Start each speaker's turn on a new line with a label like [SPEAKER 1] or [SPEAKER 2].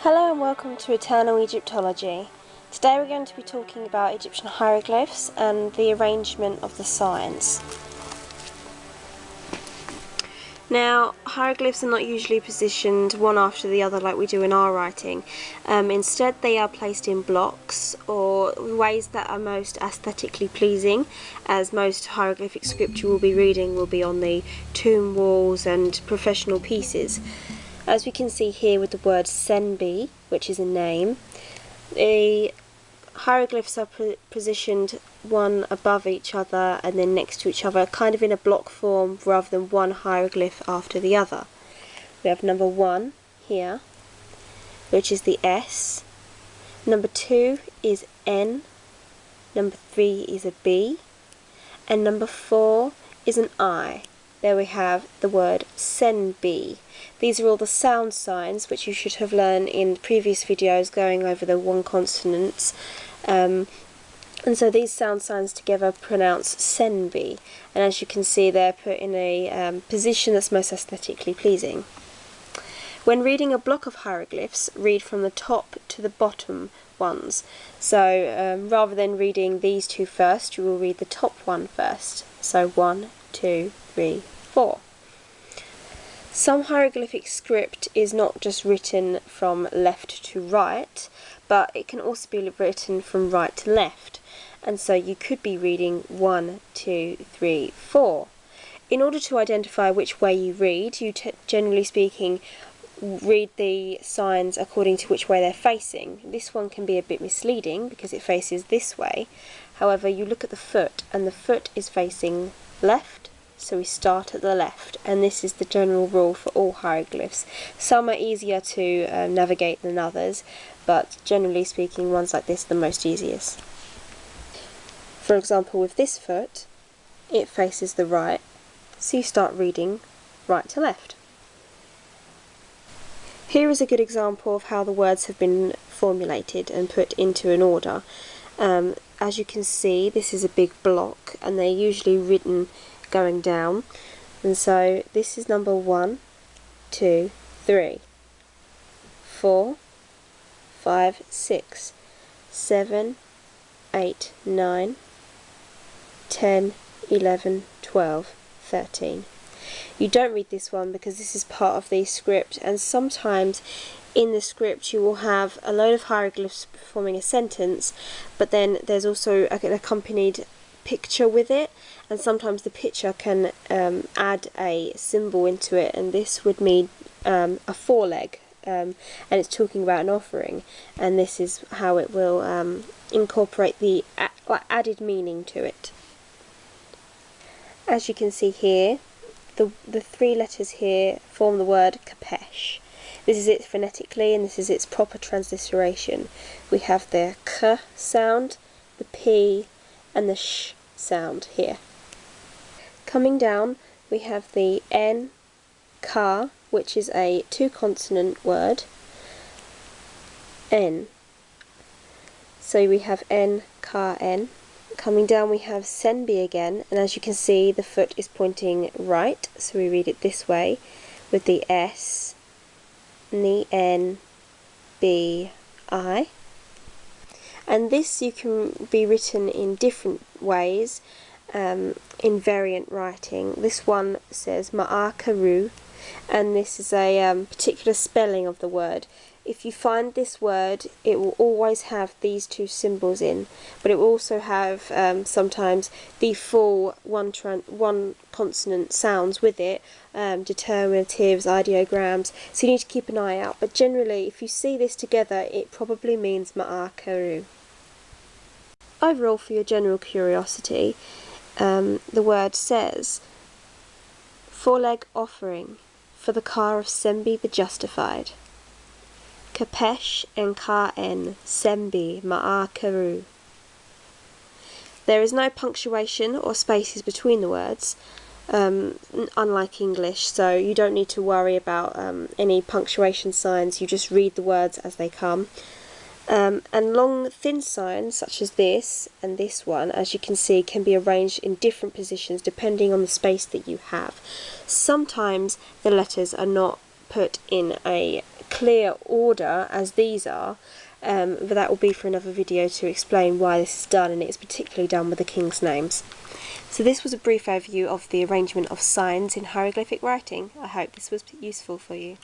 [SPEAKER 1] Hello and welcome to Eternal Egyptology. Today we're going to be talking about Egyptian hieroglyphs and the arrangement of the signs. Now, hieroglyphs are not usually positioned one after the other like we do in our writing. Instead, they are placed in blocks or ways that are most aesthetically pleasing, as most hieroglyphic script you will be reading will be on the tomb walls and professional pieces. As we can see here with the word Senbi, which is a name, the hieroglyphs are positioned one above each other and then next to each other, kind of in a block form rather than one hieroglyph after the other. We have number 1 here, which is the S. Number 2 is N. Number 3 is a B. And number 4 is an I. There we have the word Senbi. These are all the sound signs which you should have learned in previous videos going over the one consonants. And so these sound signs together pronounce Senbi. And as you can see, they're put in a position that's most aesthetically pleasing. When reading a block of hieroglyphs, read from the top to the bottom ones. So rather than reading these two first, you will read the top one first. So 1, 2, 3, 4. Some hieroglyphic script is not just written from left to right, but it can also be written from right to left. And so you could be reading 1, 2, 3, 4. In order to identify which way you read, you generally speaking read the signs according to which way they're facing. This one can be a bit misleading because it faces this way. However, you look at the foot and the foot is facing left. So we start at the left, and this is the general rule for all hieroglyphs. Some are easier to navigate than others, but generally speaking, ones like this are the most easiest. For example, with this foot, it faces the right, so you start reading right to left. Here is a good example of how the words have been formulated and put into an order. As you can see, this is a big block, and they're usually written going down, and so this is number 1, 2, 3, 4, 5, 6, 7, 8, 9, 10, 11, 12, 13. You don't read this one because this is part of the script, and sometimes in the script you will have a load of hieroglyphs forming a sentence, but then there's also an accompanied picture with it, and sometimes the picture can add a symbol into it, and this would mean a foreleg, and it's talking about an offering, and this is how it will incorporate the added meaning to it. As you can see here, the 3 letters here form the word Kapesh. This is it phonetically, and this is its proper transliteration. We have the K sound, the P, and the sh sound here. Coming down, we have the N, Ka, which is a 2-consonant word, N. So we have N, Ka, N. Coming down, we have Senbi again, and as you can see, the foot is pointing right, so we read it this way, with the S, and the N, B, I. And this you can be written in different ways, in variant writing. This one says Ma'akaru, and this is a particular spelling of the word. If you find this word, it will always have these 2 symbols in, but it will also have sometimes the full one consonant sounds with it, determinatives, ideograms, so you need to keep an eye out. But generally, if you see this together, it probably means Ma'akaru. Overall, for your general curiosity, the word says, foreleg offering for the car of Senbi the Justified. Kapesh and Ka-en, Senbi Ma'akaru. There is no punctuation or spaces between the words, unlike English, so you don't need to worry about any punctuation signs. You just read the words as they come. And long, thin signs, such as this and this one, as you can see, can be arranged in different positions depending on the space that you have. Sometimes the letters are not put in a clear order as these are, but that will be for another video to explain why this is done, and it's particularly done with the king's names. So this was a brief overview of the arrangement of signs in hieroglyphic writing. I hope this was useful for you.